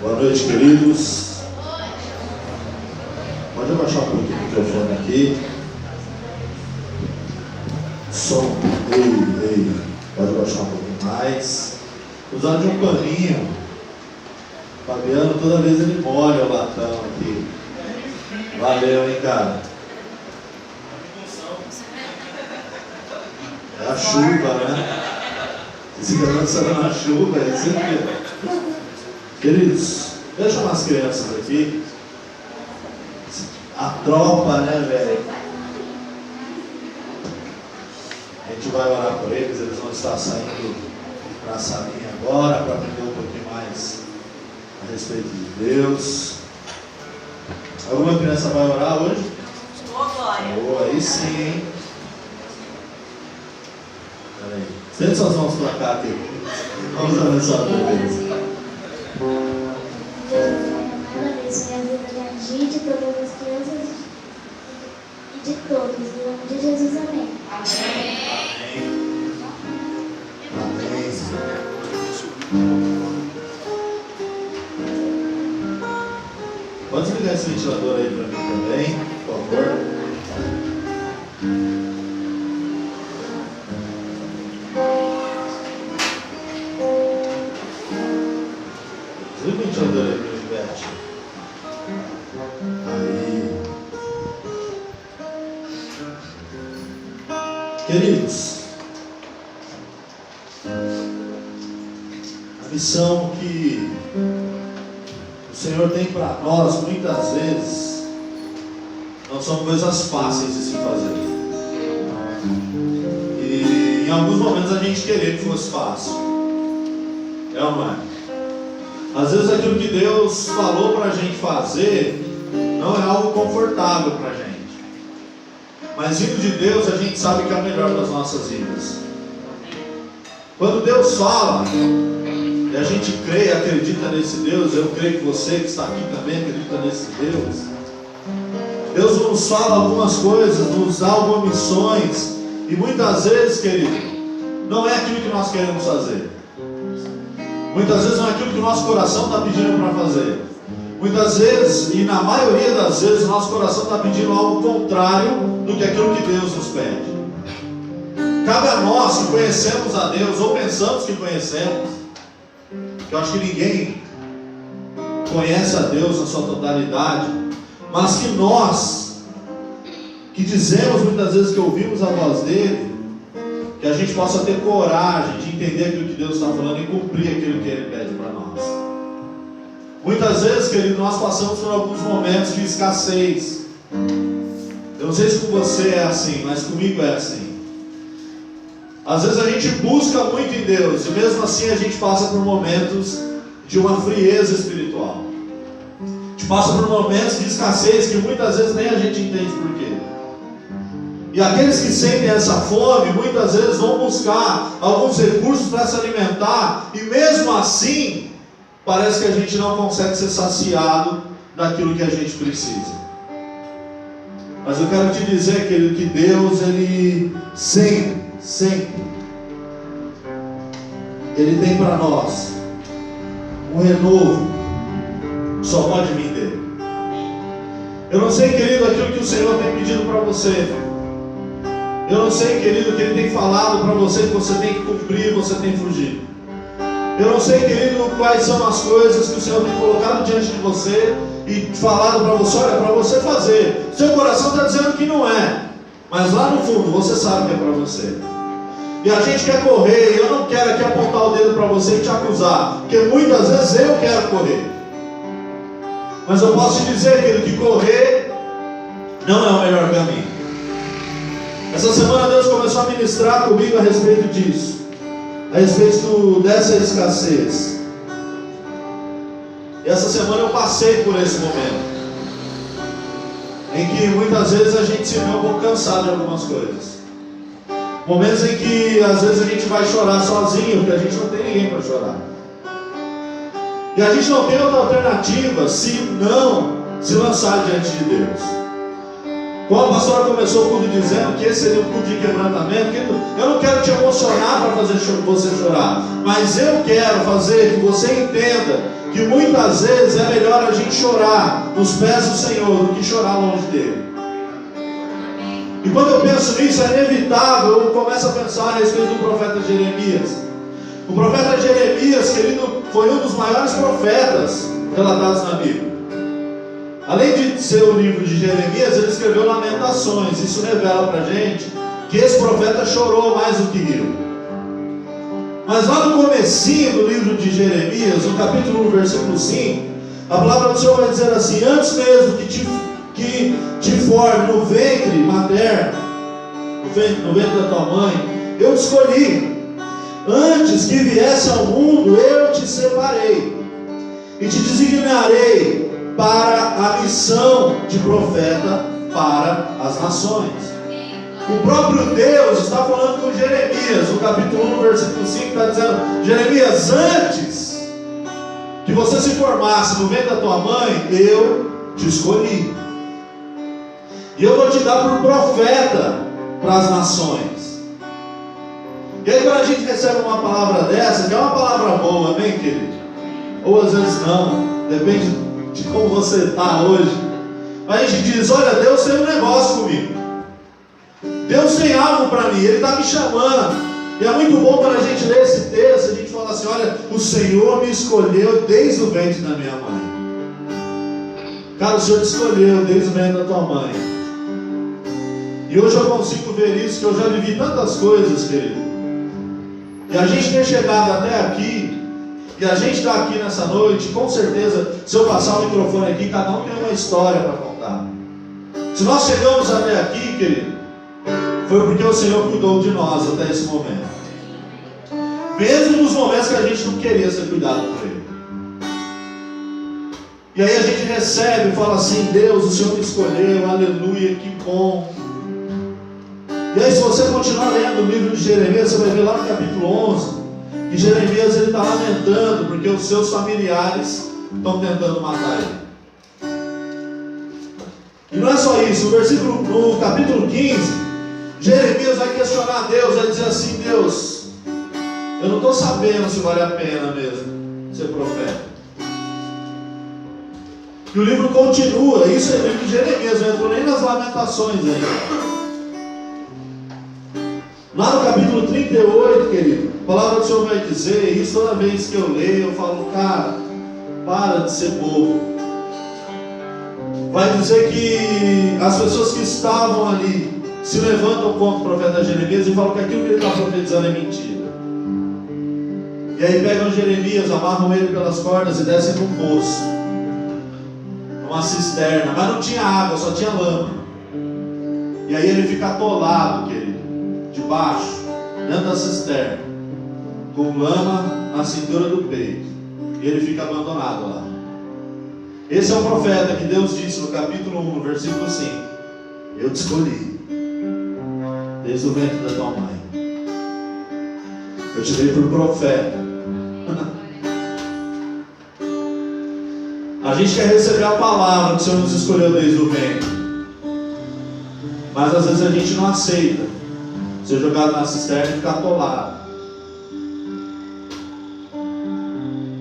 Boa noite, queridos. Pode abaixar um pouquinho o microfone aqui. Som, ei. Pode abaixar um pouquinho mais. Usando de um paninho. Fabiano, toda vez ele molha o latão aqui. Valeu, hein, cara. É a chuva, né? Esse garoto saiu na chuva, é sempre. Queridos, deixa eu chamar as crianças aqui. A tropa, né, velho? A gente vai orar por eles, eles vão estar saindo para a salinha agora, para aprender um pouquinho mais a respeito de Deus. Alguma criança vai orar hoje? Ô, Glória! Boa, aí sim, hein? Peraí. Estende suas mãos para cá aqui. Vamos abençoar por eles. Agradeço a vida da Gi, de todas as crianças e de todos. Em nome de Jesus, amém. Pode desligar esse ventilador aí para mim também, por favor. Desliga o ventilador aí para mim, Beth. Aí. Queridos, a missão que o Senhor tem para nós, muitas vezes, não são coisas fáceis de se fazer. E em alguns momentos a gente queria que fosse fácil. É ou não é? Às vezes aquilo que Deus falou para a gente fazer não é algo confortável para a gente. Mas vindo de Deus, a gente sabe que é o melhor das nossas vidas. Quando Deus fala, e a gente crê e acredita nesse Deus, eu creio que você que está aqui também acredita nesse Deus. Deus nos fala algumas coisas, nos dá algumas missões, e muitas vezes, querido, não é aquilo que nós queremos fazer. Muitas vezes não é aquilo que o nosso coração está pedindo para fazer. Muitas vezes, e na maioria das vezes, o nosso coração está pedindo algo contrário do que aquilo que Deus nos pede. Cabe a nós que conhecemos a Deus, ou pensamos que conhecemos, que eu acho que ninguém conhece a Deus na sua totalidade, mas que nós, que dizemos muitas vezes que ouvimos a voz dele, que a gente possa ter coragem de entender aquilo que Deus está falando e cumprir aquilo que ele pede para nós. Muitas vezes, querido, nós passamos por alguns momentos de escassez. Eu não sei se com você é assim, mas comigo é assim. Às vezes a gente busca muito em Deus, e mesmo assim a gente passa por momentos de uma frieza espiritual. A gente passa por momentos de escassez que muitas vezes nem a gente entende por quê. E aqueles que sentem essa fome, muitas vezes vão buscar alguns recursos para se alimentar, e mesmo assim, parece que a gente não consegue ser saciado daquilo que a gente precisa. Mas eu quero te dizer, querido, que Deus, Ele sempre, Ele tem para nós um renovo, só pode vir dele. Eu não sei, querido, aquilo que o Senhor tem pedido para você. Eu não sei, querido, que Ele tem falado para você que você tem que cumprir, você tem que fugir. Eu não sei, querido, quais são as coisas que o Senhor tem colocado diante de você e falado para você, olha, para você fazer. Seu coração está dizendo que não é, mas lá no fundo você sabe que é para você. E a gente quer correr, e eu não quero aqui apontar o dedo para você e te acusar, porque muitas vezes eu quero correr. Mas eu posso te dizer, querido, que correr não é o melhor caminho. Essa semana Deus começou a ministrar comigo a respeito disso, a respeito dessa escassez. E essa semana eu passei por esse momento, em que muitas vezes a gente se vê um pouco cansado de algumas coisas. Momentos em que às vezes a gente vai chorar sozinho, porque a gente não tem ninguém para chorar. E a gente não tem outra alternativa se não se lançar diante de Deus. Como a pastora começou o culto dizendo que esse seria um culto de quebrantamento, eu não quero te emocionar para fazer você chorar, mas eu quero fazer que você entenda que muitas vezes é melhor a gente chorar nos pés do Senhor do que chorar longe dele. E quando eu penso nisso, é inevitável, eu começo a pensar a respeito do profeta Jeremias. O profeta Jeremias, querido, foi um dos maiores profetas relatados na Bíblia. Além de ser o livro de Jeremias, ele escreveu Lamentações. Isso revela para a gente que esse profeta chorou mais do que riu. Mas lá no comecinho do livro de Jeremias, no capítulo 1, versículo 5, a palavra do Senhor vai dizer assim: antes mesmo que te forme no ventre materno, no ventre da tua mãe, eu te escolhi. Antes que viesse ao mundo, eu te separei e te designarei para a missão de profeta para as nações. O próprio Deus está falando com Jeremias, no capítulo 1, versículo 5, está dizendo: Jeremias, antes que você se formasse no ventre da tua mãe, eu te escolhi. E eu vou te dar por profeta para as nações. E aí quando a gente recebe uma palavra dessa, que é uma palavra boa, amém, querido? Ou às vezes não, depende de como você está hoje. Mas a gente diz: olha, Deus tem um negócio comigo. Deus tem algo para mim, Ele está me chamando. E é muito bom quando a gente lê esse texto, a gente fala assim: olha, o Senhor me escolheu desde o ventre da minha mãe. Cara, o Senhor te escolheu desde o ventre da tua mãe. E hoje eu consigo ver isso, que eu já vivi tantas coisas, querido. E a gente ter chegado até aqui, e a gente está aqui nessa noite, com certeza, se eu passar o microfone aqui, cada um tem uma história para contar. Se nós chegamos até aqui, querido, foi porque o Senhor cuidou de nós até esse momento. Mesmo nos momentos que a gente não queria ser cuidado por Ele. E aí a gente recebe e fala assim: Deus, o Senhor me escolheu, aleluia, que bom. E aí, se você continuar lendo o livro de Jeremias, você vai ver lá no capítulo 11, que Jeremias está lamentando porque os seus familiares estão tentando matar ele. E não é só isso, no capítulo 15, Jeremias vai questionar Deus, vai dizer assim: Deus, eu não estou sabendo se vale a pena mesmo ser profeta. E o livro continua, isso é o livro de Jeremias, não entrou nem nas lamentações ainda. Lá no capítulo 38, querido, a palavra do Senhor vai dizer, e isso toda vez que eu leio, eu falo: cara, para de ser bobo. Vai dizer que as pessoas que estavam ali se levantam contra o profeta Jeremias e falam que aquilo que ele está profetizando é mentira. E aí pegam Jeremias, amarram ele pelas cordas e descem num poço, numa cisterna, mas não tinha água, só tinha lama. E aí ele fica atolado, querido, debaixo, dentro da cisterna, com lama na cintura do peito, e ele fica abandonado lá. Esse é o profeta que Deus disse no capítulo 1, no versículo 5: eu te escolhi desde o ventre da tua mãe, eu te dei por profeta. A gente quer receber a palavra que o Senhor nos escolheu desde o ventre, mas às vezes a gente não aceita ser jogado na cisterna e ficar atolado.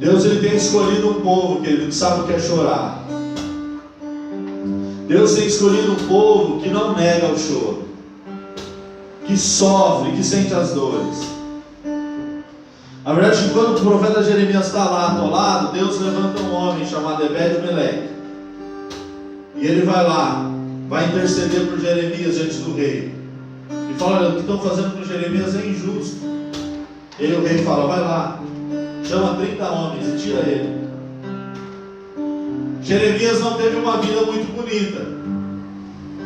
Deus, Ele tem escolhido um povo, querido, que sabe o que é chorar. Deus tem escolhido um povo que não nega o choro, que sofre, que sente as dores. Na verdade, quando o profeta Jeremias está lá atolado, Deus levanta um homem chamado Ebed-Meleque, e ele vai lá, vai interceder por Jeremias diante do rei, e fala: olha, o que estão fazendo com Jeremias é injusto. E aí o rei fala: vai lá, chama 30 homens e tira ele. Jeremias não teve uma vida muito bonita,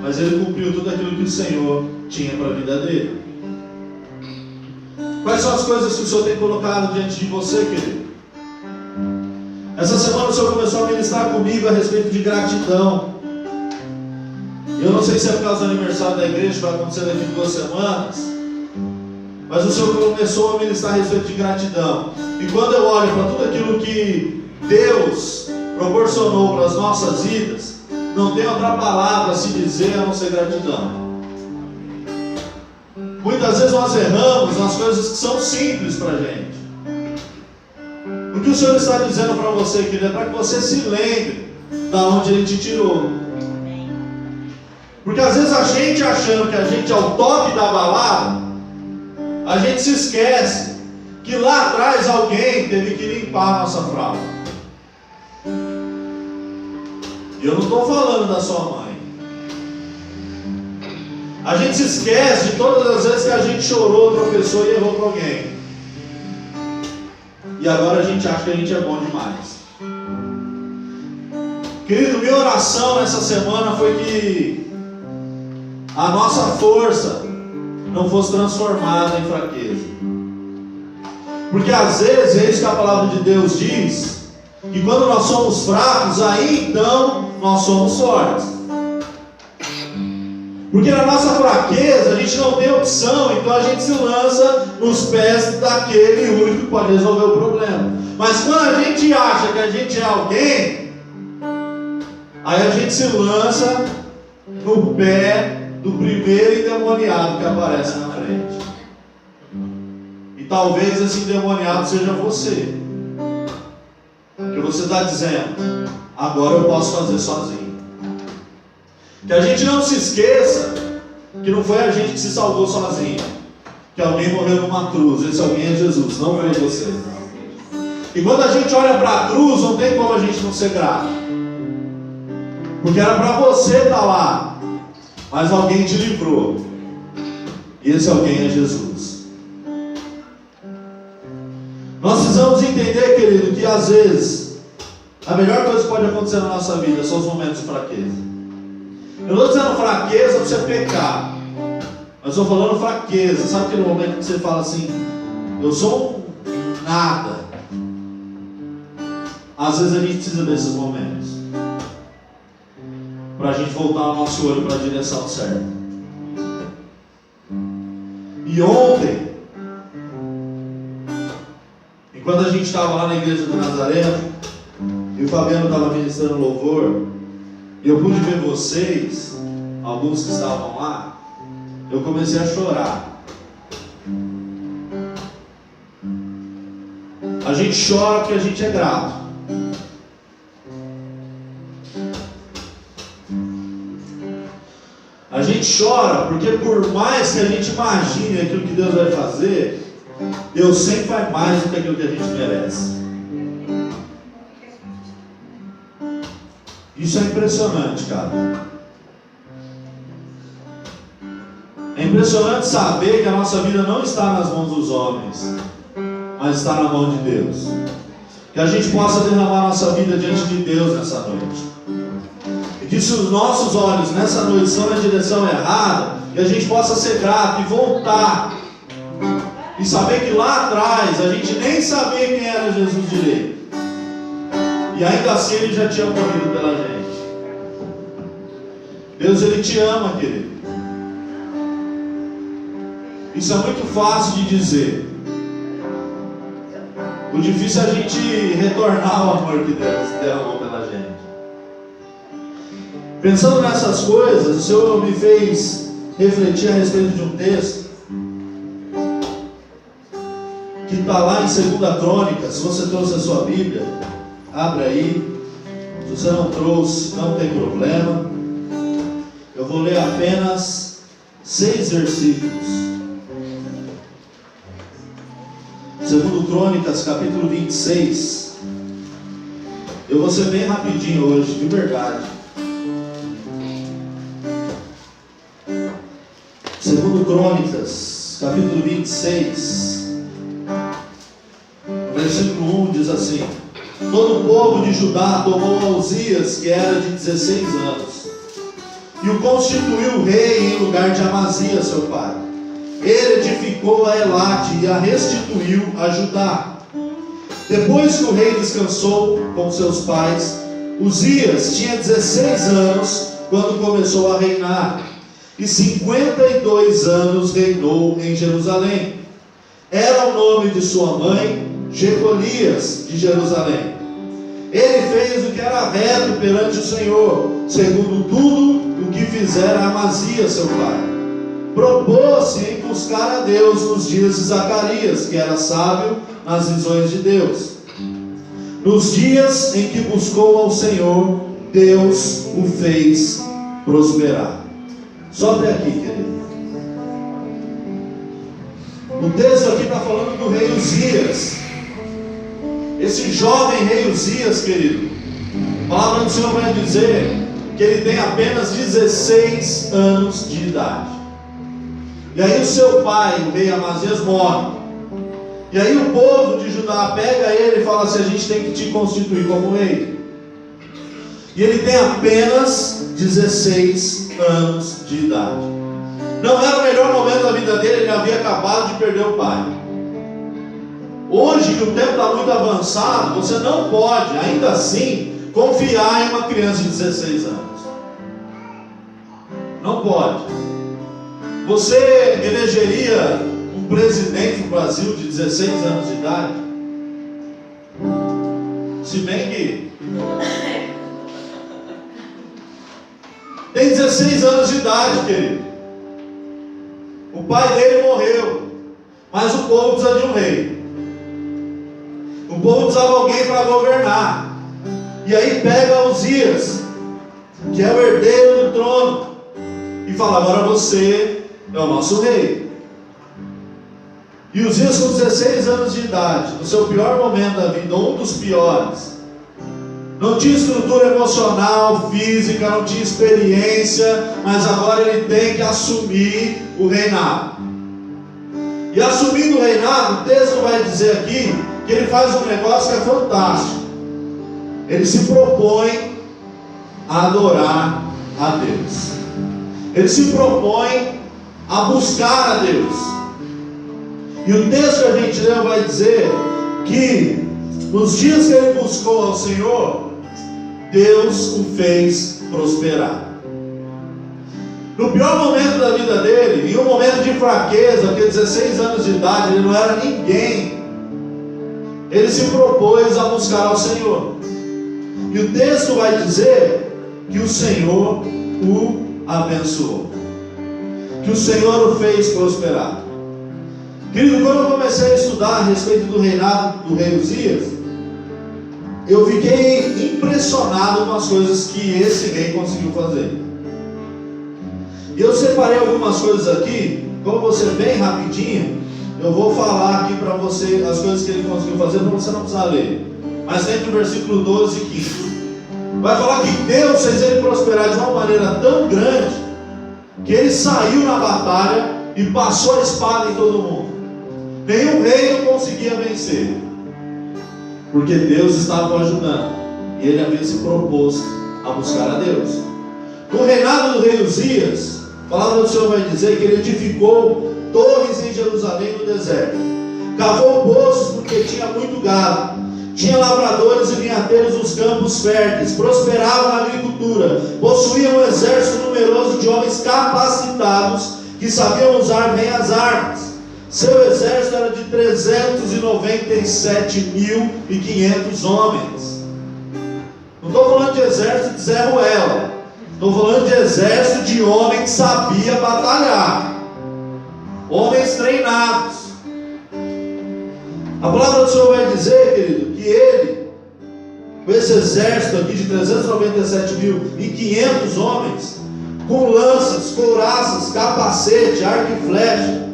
mas ele cumpriu tudo aquilo que o Senhor tinha para a vida dele. Quais são as coisas que o Senhor tem colocado diante de você, querido? Essa semana o Senhor começou a ministrar comigo a respeito de gratidão. Eu não sei se é por causa do aniversário da igreja, que vai acontecer daqui a 2 semanas, mas o Senhor começou a ministrar a respeito de gratidão. E quando eu olho para tudo aquilo que Deus proporcionou para as nossas vidas, não tem outra palavra a se dizer a não ser gratidão. Muitas vezes nós erramos nas coisas que são simples para a gente. O que o Senhor está dizendo para você, querido, é para que você se lembre da onde Ele te tirou. Porque às vezes a gente, achando que a gente é o top da balada, a gente se esquece que lá atrás alguém teve que limpar a nossa fralda. E eu não estou falando da sua mãe. A gente se esquece de todas as vezes que a gente chorou, tropeçou e errou com alguém. E agora a gente acha que a gente é bom demais. Querido, minha oração nessa semana foi que a nossa força não fosse transformada em fraqueza. Porque às vezes é isso que a palavra de Deus diz, que quando nós somos fracos, aí então nós somos fortes. Porque na nossa fraqueza a gente não tem opção, então a gente se lança nos pés daquele único que pode resolver o problema. Mas quando a gente acha que a gente é alguém, aí a gente se lança no pé do primeiro endemoniado que aparece na frente. E talvez esse endemoniado seja você. Porque você está dizendo, agora eu posso fazer sozinho. Que a gente não se esqueça que não foi a gente que se salvou sozinho, que alguém morreu numa cruz. Esse alguém é Jesus, não foi você. E quando a gente olha para a cruz, não tem como a gente não ser grato, porque era para você estar lá, mas alguém te livrou, e esse alguém é Jesus. Nós precisamos entender, querido, que às vezes a melhor coisa que pode acontecer na nossa vida são os momentos de fraqueza. Eu não estou dizendo fraqueza para você pecar, mas estou falando fraqueza. Sabe aquele momento que você fala assim, eu sou um nada? Às vezes a gente precisa desses momentos para a gente voltar o nosso olho para a direção certa. E ontem, enquanto a gente estava lá na igreja do Nazareno, e o Fabiano estava ministrando louvor, e eu pude ver vocês, alguns que estavam lá, eu comecei a chorar. A gente chora porque a gente é grato. A gente chora porque por mais que a gente imagine aquilo que Deus vai fazer, Deus sempre faz mais do que aquilo que a gente merece. Isso é impressionante, cara. É impressionante saber que a nossa vida não está nas mãos dos homens, mas está na mão de Deus. Que a gente possa derramar nossa vida diante de Deus nessa noite. E que se os nossos olhos nessa noite estão na direção errada, que a gente possa ser grato e voltar. E saber que lá atrás a gente nem sabia quem era Jesus direito. E ainda assim Ele já tinha morrido pela gente. Deus, Ele te ama, querido. Isso é muito fácil de dizer. O difícil é a gente retornar o amor que Deus derramou pela gente. Pensando nessas coisas, o Senhor me fez refletir a respeito de um texto que está lá em 2 Crônicas. Se você trouxe a sua Bíblia, abre aí. Se você não trouxe, não tem problema. Eu vou ler apenas 6 versículos. 2 Crônicas, capítulo 26. Eu vou ser bem rapidinho hoje, de verdade. 2 Crônicas, capítulo 26. Versículo 1 diz assim: todo o povo de Judá tomou Uzias, que era de 16 anos, e o constituiu rei em lugar de Amazias, seu pai. Ele edificou a Elate e a restituiu a Judá. Depois que o rei descansou com seus pais, Uzias tinha 16 anos quando começou a reinar, e 52 anos reinou em Jerusalém. Era o nome de sua mãe Jecolias de Jerusalém. Ele fez o que era reto perante o Senhor, segundo tudo o que fizera Amazias, seu pai. Propôs-se em buscar a Deus nos dias de Zacarias, que era sábio nas visões de Deus. Nos dias em que buscou ao Senhor, Deus o fez prosperar. Só até aqui, querido. O texto aqui está falando do rei Uzias. Esse jovem rei Uzias, querido, a palavra do Senhor vai dizer que ele tem apenas 16 anos de idade. E aí o seu pai, o rei Amazias, morre. E aí o povo de Judá pega ele e fala assim: a gente tem que te constituir como rei. E ele tem apenas 16 anos de idade. Não era o melhor momento da vida dele, ele havia acabado de perder o pai. Hoje, que o tempo está muito avançado, você não pode, ainda assim, confiar em uma criança de 16 anos. Não pode. Você elegeria um presidente do Brasil de 16 anos de idade? Se bem que tem 16 anos de idade, querido. O pai dele morreu, mas o povo precisa de um rei. O povo precisava de alguém para governar. E aí pega Uzias, que é o herdeiro do trono, e fala: agora você é o nosso rei. E Uzias, com 16 anos de idade, no seu pior momento da vida, um dos piores, não tinha estrutura emocional, física, não tinha experiência, mas agora ele tem que assumir o reinado. E assumindo o reinado, o texto vai dizer aqui que ele faz um negócio que é fantástico. Ele se propõe a adorar a Deus. Ele se propõe a buscar a Deus. E o texto que a gente leu vai dizer que nos dias que ele buscou ao Senhor, Deus o fez prosperar. No pior momento da vida dele, em um momento de fraqueza, porque 16 anos de idade, ele não era ninguém, ele se propôs a buscar ao Senhor. E o texto vai dizer que o Senhor o abençoou, que o Senhor o fez prosperar. Querido, quando eu comecei a estudar a respeito do reinado do rei Uzias, eu fiquei impressionado com as coisas que esse rei conseguiu fazer. E eu separei algumas coisas aqui, como você bem rapidinho, eu vou falar aqui para você as coisas que ele conseguiu fazer, para você não precisar ler. Mas entre o versículo 12 e 15. Vai falar que Deus fez ele prosperar de uma maneira tão grande, que ele saiu na batalha e passou a espada em todo mundo. Nenhum rei não conseguia vencer, porque Deus estava o ajudando, e ele havia se proposto a buscar a Deus. No reinado do rei Uzias, a palavra do Senhor vai dizer que ele edificou torres em Jerusalém no deserto, cavou poços porque tinha muito gado, tinha lavradores e vinhateiros nos campos férteis, prosperava na agricultura, possuía um exército numeroso de homens capacitados que sabiam usar bem as armas. Seu exército era de 397.500 homens. Não estou falando de exército de Zé Ruela, estou falando de exército de homem que sabia batalhar, homens treinados. A palavra do Senhor vai dizer, querido, que ele, com esse exército aqui de 397.500 homens, com lanças, couraças, capacete, arco e flecha,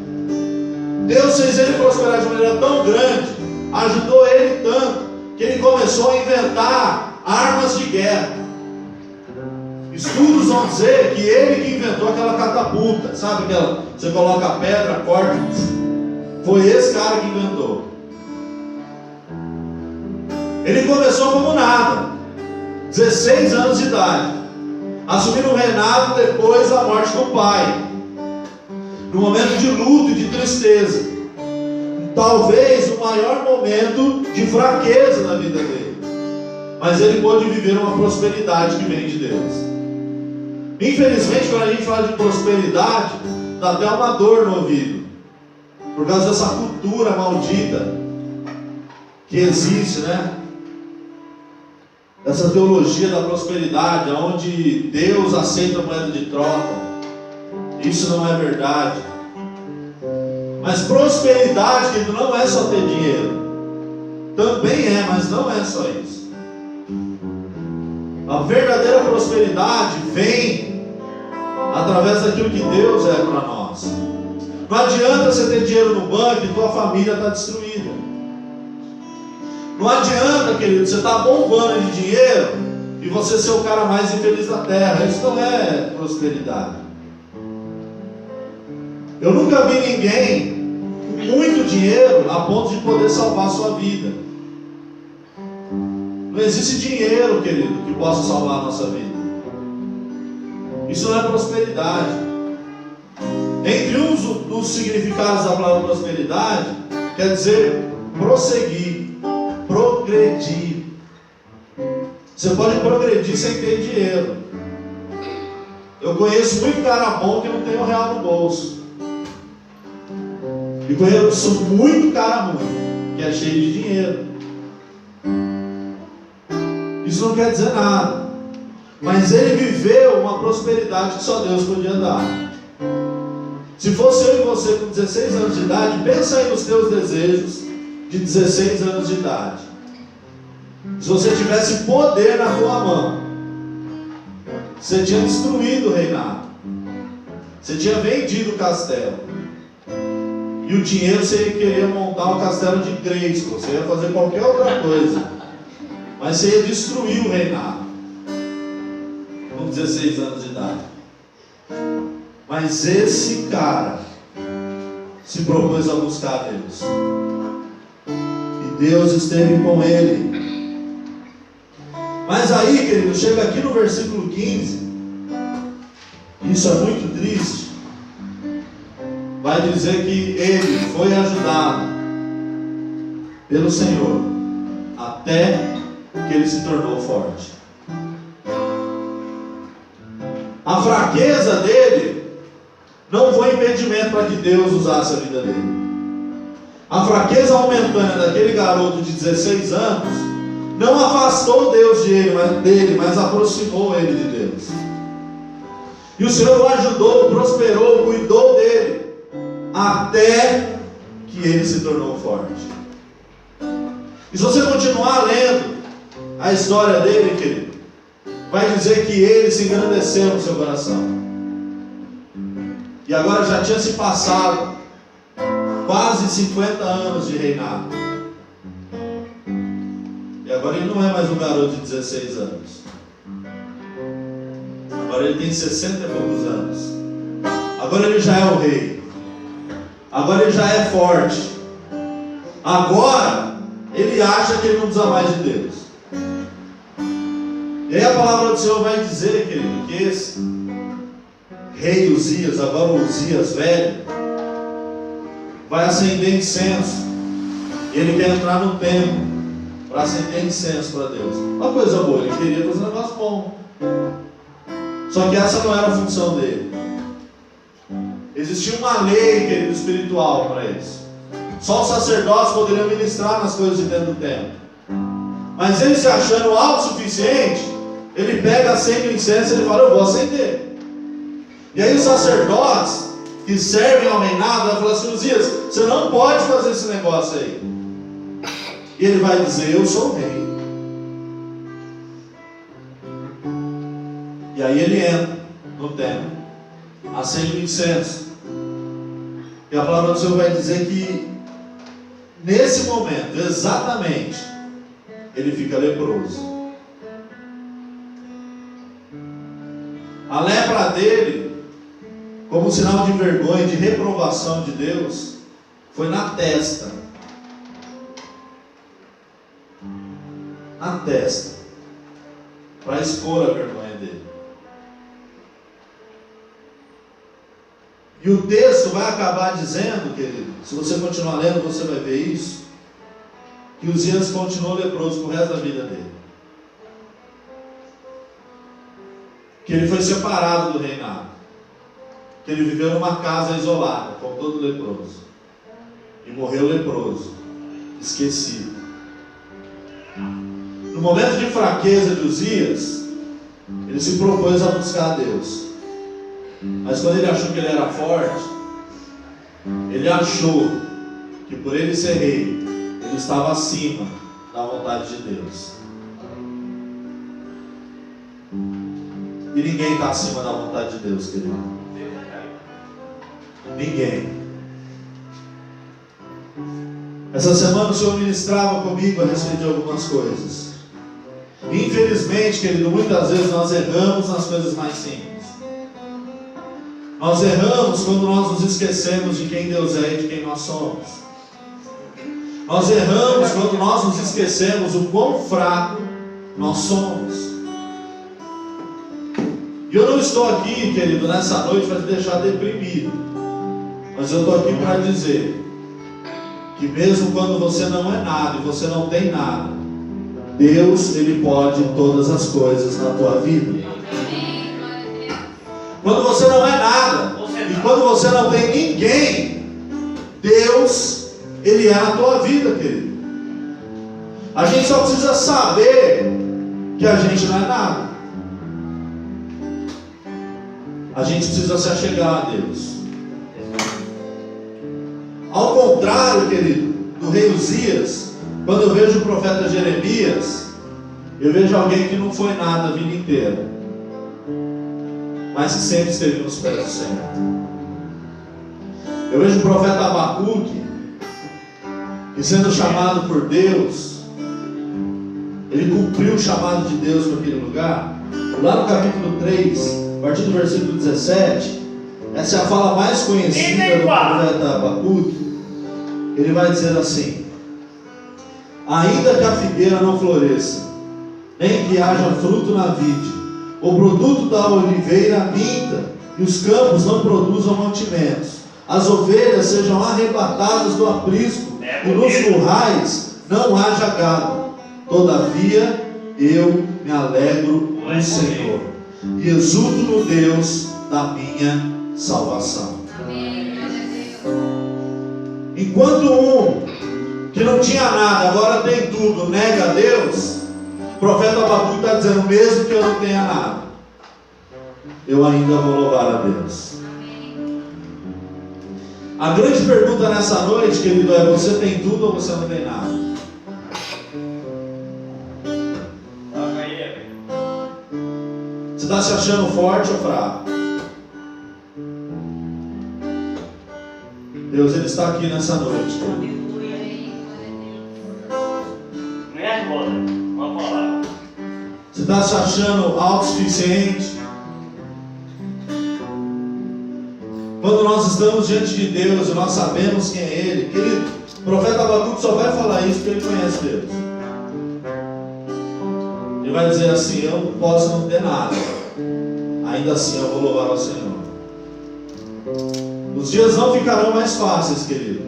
Deus fez ele prosperar de maneira tão grande, ajudou ele tanto, que ele começou a inventar armas de guerra. Estudos vão dizer que ele que inventou aquela catapulta, sabe aquela, você coloca a pedra, corta, foi esse cara que inventou. Ele começou como nada, 16 anos de idade, assumindo o reinado depois da morte do pai, no momento de luto e de tristeza, talvez o maior momento de fraqueza na vida dele, mas ele pôde viver uma prosperidade que vem de Deus. Infelizmente, quando a gente fala de prosperidade, dá até uma dor no ouvido, por causa dessa cultura maldita que existe, né? essa teologia da prosperidade, onde Deus aceita moeda de troca. Isso não é verdade. Mas prosperidade, querido, não é só ter dinheiro. Também é, mas não é só isso. A verdadeira prosperidade vem através daquilo que Deus é para nós. Não adianta você ter dinheiro no banco e tua família está destruída. Não adianta, querido, você estar bombando de dinheiro e você ser o cara mais infeliz da terra. Isso não é prosperidade. Eu nunca vi ninguém com muito dinheiro a ponto de poder salvar a sua vida. Não existe dinheiro, querido, que possa salvar a nossa vida. Isso não é prosperidade. Entre uns dos significados da palavra prosperidade, quer dizer prosseguir, progredir. Você pode progredir sem ter dinheiro. Eu conheço muito cara bom que não tem um real no bolso. E conheço muito cara ruim que é cheio de dinheiro. Isso não quer dizer nada. Mas ele viveu uma prosperidade que só Deus podia dar. Se fosse eu e você com 16 anos de idade, pensa aí nos teus desejos de 16 anos de idade. Se você tivesse poder na tua mão, você tinha destruído o reinado. Você tinha vendido o castelo. E o dinheiro você ia querer montar o castelo de Grayskull. Você ia fazer qualquer outra coisa. Mas você ia destruir o reinado. Com 16 anos de idade. Mas esse cara se propôs a buscar Deus. E Deus esteve com ele. Mas aí, querido, chega aqui no versículo 15. Isso é muito triste. Vai dizer que ele foi ajudado pelo Senhor até que ele se tornou forte. A fraqueza dele não foi impedimento para que Deus usasse a vida dele. A fraqueza momentânea daquele garoto de 16 anos não afastou Deus dele, mas aproximou ele de Deus. E o Senhor o ajudou, prosperou, cuidou dele, até que ele se tornou forte. E se você continuar lendo a história dele, querido, vai dizer que ele se engrandeceu no seu coração. E agora já tinha se passado quase 50 anos de reinado. E agora ele não é mais um garoto de 16 anos. Agora ele tem 60 e poucos anos. Agora ele já é o rei. Agora ele já é forte. Agora ele acha que ele não precisa mais de Deus. E aí a palavra do Senhor vai dizer, querido, que esse rei Uzias, agora o Uzias velho, vai acender incenso. E ele quer entrar no templo para acender incenso para Deus. Uma coisa boa, ele queria fazer um negócio bom. Só que essa não era a função dele. Existia uma lei, querido, espiritual para eles. Só os sacerdotes poderiam ministrar nas coisas de dentro do templo. Mas ele, se achando autossuficiente, ele pega, acende o incenso e ele fala: eu vou acender. E aí os sacerdotes que servem ao reinado vão falar assim: Uzias, você não pode fazer esse negócio aí. E ele vai dizer: eu sou o rei. E aí ele entra no templo, acende o incenso. E a palavra do Senhor vai dizer que nesse momento, exatamente, ele fica leproso. A lepra dele, como sinal de vergonha e de reprovação de Deus, foi na testa. Na testa. Para expor a vergonha dele. E o texto vai acabar dizendo, querido, se você continuar lendo, você vai ver isso, que Uzias continuou leproso pro resto da vida dele. Que ele foi separado do reinado. Que ele viveu numa casa isolada, como todo leproso. E morreu leproso, esquecido. no momento de fraqueza de Uzias, ele se propôs a buscar a Deus. Mas quando ele achou que ele era forte, ele achou que por ele ser rei, ele estava acima da vontade de Deus. E ninguém está acima da vontade de Deus, querido. Ninguém. Essa semana o Senhor ministrava comigo a respeito de algumas coisas. Infelizmente, querido, muitas vezes nós erramos nas coisas mais simples. Nós erramos quando nós nos esquecemos de quem Deus é e de quem nós somos. Nós erramos quando nós nos esquecemos o quão fraco nós somos. E eu não estou aqui, querido, nessa noite para te deixar deprimido. Mas eu estou aqui para dizer que mesmo quando você não é nada e você não tem nada, Deus, Ele pode todas as coisas na tua vida. Quando você não é nada e quando você não tem ninguém, Deus, Ele é na tua vida, querido. A gente só precisa saber que a gente não é nada. A gente precisa se achegar a Deus. Ao contrário, querido, do rei Uzias, quando eu vejo o profeta Jeremias, eu vejo alguém que não foi nada a vida inteira, mas que sempre esteve nos pés do Senhor. Eu vejo o profeta Abacuque, que sendo chamado por Deus, ele cumpriu o chamado de Deus para aquele lugar. Lá no capítulo 3, a partir do versículo 17, essa é a fala mais conhecida do profeta Abacuque. Ele vai dizer assim: ainda que a figueira não floresça, nem que haja fruto na vide, o produto da oliveira minta, e os campos não produzam mantimentos, as ovelhas sejam arrebatadas do aprisco, e nos currais não haja gado, todavia eu me alegro no Senhor, e exulto no Deus da minha salvação. Enquanto um que não tinha nada, agora tem tudo, nega a Deus, o profeta Abacuque está dizendo: mesmo que eu não tenha nada, eu ainda vou louvar a Deus. A grande pergunta nessa noite, querido, é: você tem tudo ou você não tem nada? Você está se achando forte ou fraco? Deus, Ele está aqui nessa noite. Você está se achando autossuficiente? Quando nós estamos diante de Deus e nós sabemos quem é Ele, querido, o profeta Abacuque só vai falar isso porque ele conhece Deus. Ele vai dizer assim: eu posso não ter nada, ainda assim eu vou louvar ao Senhor. Os dias não ficarão mais fáceis, querido,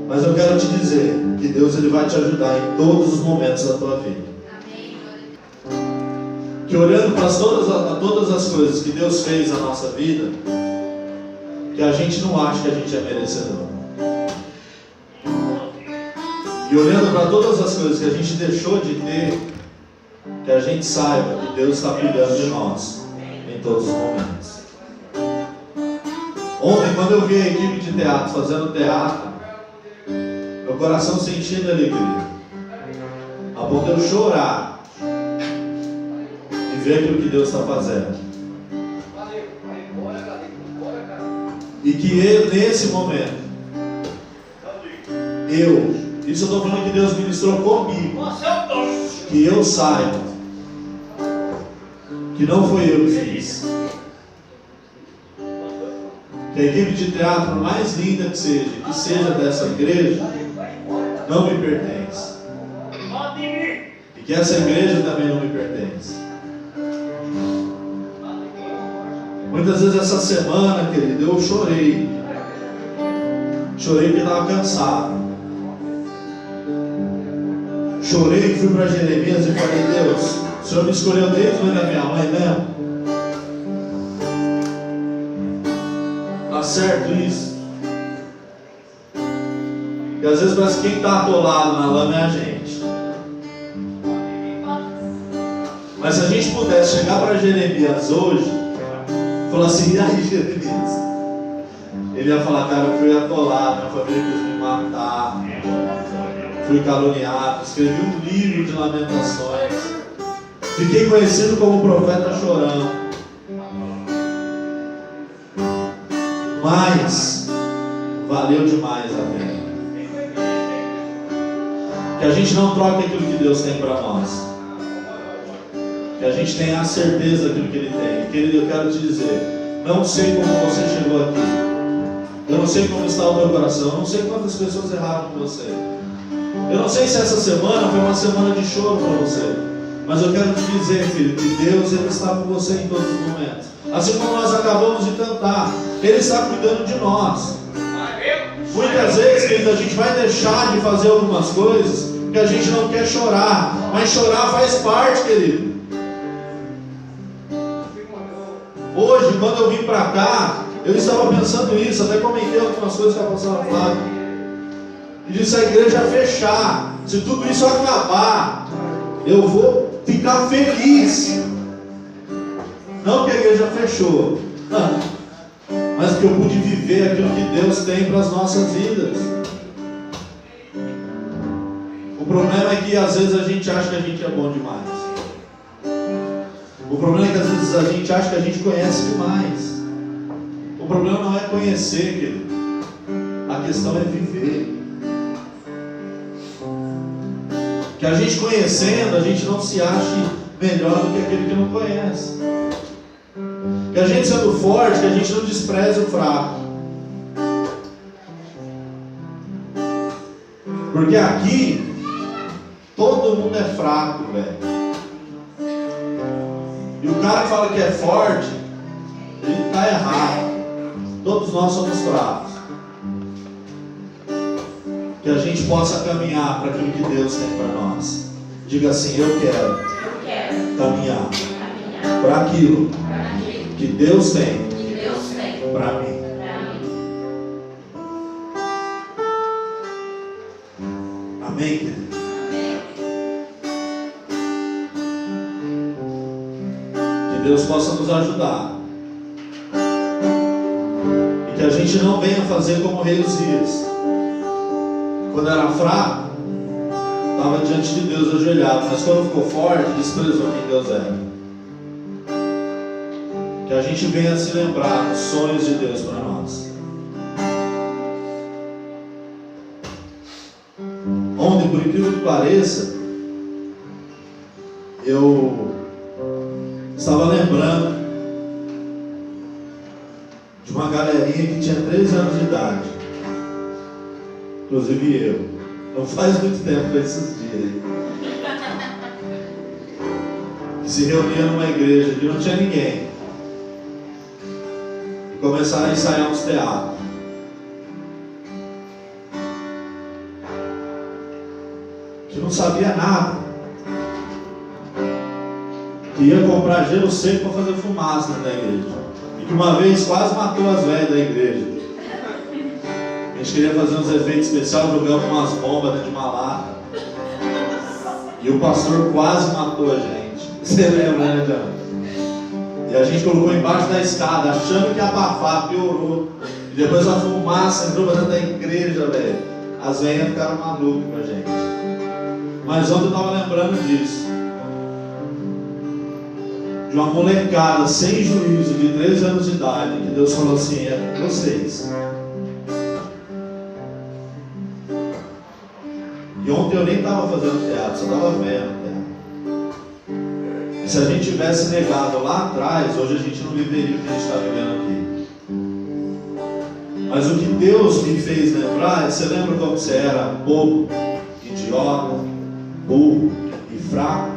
mas eu quero te dizer que Deus, Ele vai te ajudar em todos os momentos da tua vida. Que olhando para todas as coisas que Deus fez na nossa vida, que a gente não acha que a gente é merecedor. E olhando para todas as coisas que a gente deixou de ter, que a gente saiba que Deus está cuidando de nós em todos os momentos. Ontem, quando eu vi a equipe de teatro fazendo teatro, meu coração se encheu de alegria, a ponto de eu chorar e ver aquilo que Deus está fazendo. E que eu, nesse momento, isso eu estou falando que Deus ministrou comigo, que eu saiba que não foi eu que fiz, que a equipe de teatro, mais linda que seja dessa igreja, não me pertence, e que essa igreja também não me pertence. Muitas vezes essa semana, querido, eu chorei porque estava cansado. Chorei e fui para Jeremias e falei: Deus, o Senhor me escolheu desde o da minha mãe mesmo? Tá certo isso? E às vezes parece que quem está atolado na lama é a gente. Mas se a gente pudesse chegar para Jeremias hoje, falar assim: e aí, Jeremias? Ele ia falar: cara, eu fui atolado, minha família quis me matar, fui caluniado, escrevi um livro de lamentações, fiquei conhecido como profeta chorão. Mas valeu demais a pena. Que a gente não troque aquilo que Deus tem para nós. Que a gente tenha a certeza daquilo que Ele tem. Querido, eu quero te dizer, não sei como você chegou aqui. Eu não sei como está o teu coração. Eu não sei quantas pessoas erraram com você. Eu não sei se essa semana foi uma semana de choro para você. Mas eu quero te dizer, filho, que Deus, Ele está com você em todos os momentos. Assim como nós acabamos de cantar, Ele está cuidando de nós. Muitas vezes, querido, a gente vai deixar de fazer algumas coisas porque a gente não quer chorar. Mas chorar faz parte, querido. Hoje, quando eu vim para cá, eu estava pensando isso, até comentei algumas coisas com a pastora Flávia. E disse: a igreja fechar, se tudo isso acabar, eu vou ficar feliz. Não que a igreja fechou, mas que eu pude viver aquilo que Deus tem para as nossas vidas. O problema é que às vezes a gente acha que a gente é bom demais. O problema é que às vezes a gente acha que a gente conhece demais. O problema não é conhecer, querido. A questão é viver. Que a gente conhecendo, a gente não se ache melhor do que aquele que não conhece. Que a gente sendo forte, que a gente não despreze o fraco. Porque aqui todo mundo é fraco, velho. E o cara que fala que é forte, ele está errado. Todos nós somos fracos. Que a gente possa caminhar para aquilo que Deus tem para nós. Diga assim: eu quero caminhar para aquilo que Deus tem para mim. Amém, querido? Que Deus possa nos ajudar. E que a gente não venha fazer como o rei Uzias. Quando era fraco, estava diante de Deus ajoelhado, mas quando ficou forte, desprezou quem Deus era. Que a gente venha se lembrar dos sonhos de Deus para nós. Ontem, por incrível que pareça, eu estava lembrando de uma galerinha que tinha 13 anos de idade, inclusive eu. Não faz muito tempo esses dias aí. Que se reunia numa igreja que não tinha ninguém. Começaram a ensaiar uns teatros. Que não sabia nada. Que ia comprar gelo seco para fazer fumaça dentro da igreja. E que uma vez quase matou as velhas da igreja. A gente queria fazer uns efeitos especiais, jogamos umas bombas dentro de uma lata. E o pastor quase matou a gente. Você lembra, né, John? E a gente colocou embaixo da escada, achando que ia abafar, piorou. E depois a fumaça entrou para dentro da igreja, velho. As velhas ficaram malucas com a gente. Mas ontem eu estava lembrando disso. De uma molecada sem juízo, de 13 anos de idade, que Deus falou assim: é com vocês. E ontem eu nem estava fazendo teatro, só estava vendo. Se a gente tivesse negado lá atrás, hoje a gente não viveria o que a gente está vivendo aqui. Mas o que Deus me fez lembrar, você lembra como você era bobo, idiota, burro e fraco?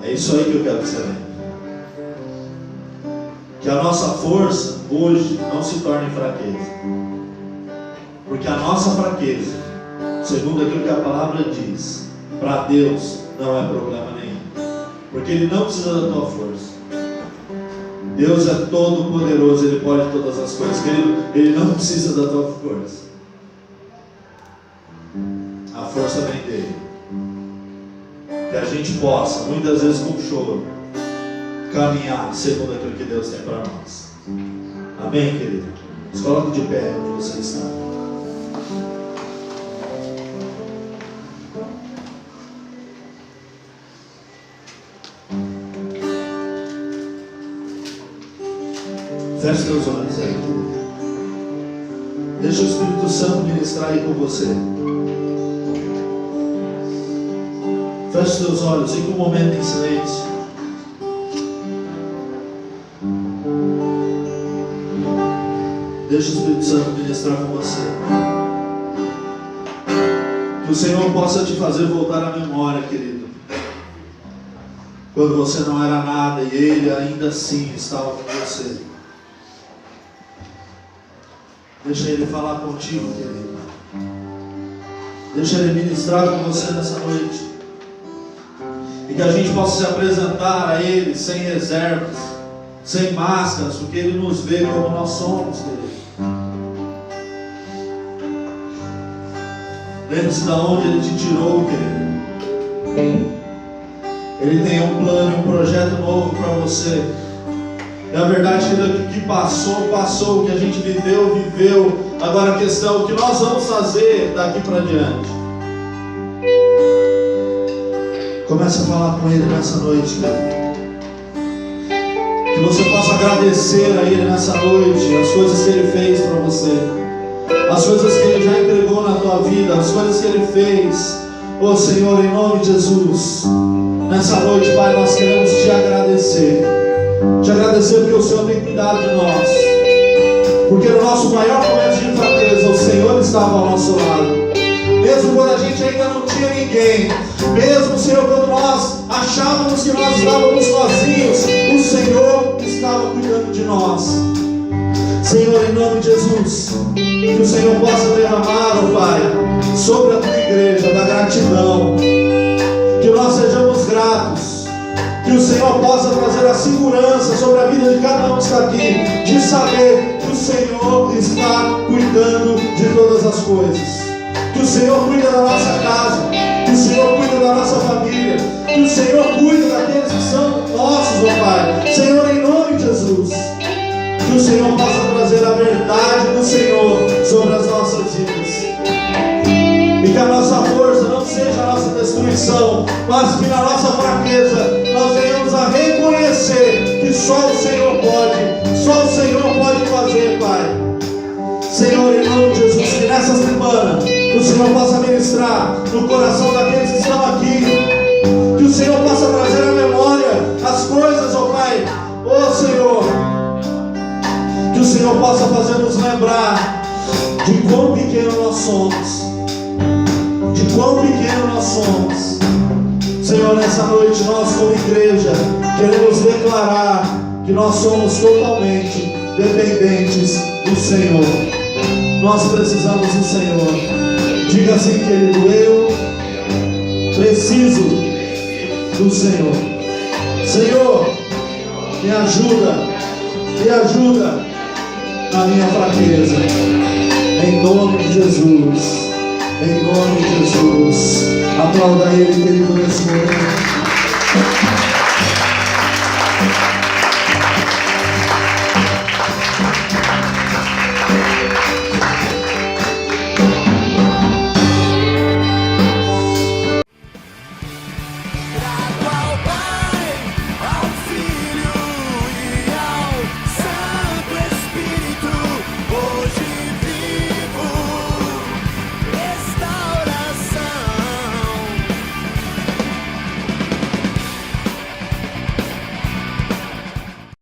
É isso aí que eu quero que você lembre. Que a nossa força hoje não se torne fraqueza. Porque a nossa fraqueza, segundo aquilo que a palavra diz, para Deus não é problema nenhum. Porque Ele não precisa da tua força. Deus é todo poderoso, Ele pode todas as coisas. Querido, Ele não precisa da tua força. A força vem dEle. que a gente possa, muitas vezes com choro, caminhar segundo aquilo que Deus tem para nós. Amém, querido? Se coloque de pé onde você está. Feche seus olhos aí, querido. Deixa o Espírito Santo ministrar aí com você. Feche seus olhos, fique um momento em silêncio. Deixa o Espírito Santo ministrar com você. Que o Senhor possa te fazer voltar à memória, querido. Quando você não era nada e Ele ainda assim estava com você. Deixa Ele falar contigo, querido. Deixa Ele ministrar com você nessa noite. E que a gente possa se apresentar a Ele sem reservas, sem máscaras, porque Ele nos vê como nós somos, querido. Lembre-se de onde Ele te tirou, querido. Ele tem um plano e um projeto novo para você. E a verdade é que o que passou, passou. O que a gente viveu, viveu. Agora a questão é o que nós vamos fazer daqui para diante. Comece a falar com Ele nessa noite, querido. Que você possa agradecer a Ele nessa noite as coisas que Ele fez para você, as coisas que Ele já entregou na tua vida, as coisas que Ele fez. Ô Senhor, em nome de Jesus, nessa noite, Pai, nós queremos te agradecer. Te agradecer porque o Senhor tem cuidado de nós. Porque no nosso maior momento de fraqueza, o Senhor estava ao nosso lado. Mesmo quando a gente ainda não tinha ninguém, mesmo, Senhor, quando nós achávamos que nós estávamos sozinhos, o Senhor estava cuidando de nós. Senhor, em nome de Jesus, que o Senhor possa derramar, ó Pai, sobre a tua igreja da gratidão, que nós sejamos gratos, que o Senhor possa trazer a segurança sobre a vida de cada um que está aqui, de saber que o Senhor está cuidando de todas as coisas, que o Senhor cuida da nossa casa, que o Senhor cuida da nossa família, que o Senhor cuida daqueles que são nossos, ó Pai. Senhor, em nome de Jesus, que o Senhor possa trazer a verdade do Senhor sobre as nossas vidas. E que a nossa força não seja a nossa destruição, mas que na nossa fraqueza nós venhamos a reconhecer que só o Senhor pode fazer, Pai. Senhor, em nome de Jesus, que nessa semana o Senhor possa ministrar no coração daqueles que estão aqui, que o Senhor possa trazer à memória as coisas, ó Pai, ó Senhor, que o Senhor possa fazer nos lembrar de quão pequeno nós somos, de quão pequeno nós somos. Senhor, nessa noite nós como igreja queremos declarar que nós somos totalmente dependentes do Senhor. Nós precisamos do Senhor. Diga assim, querido, eu preciso do Senhor. Senhor, me ajuda na minha fraqueza. Em nome de Jesus. Em nome de Jesus. Aplauda Ele, querido, nesse momento.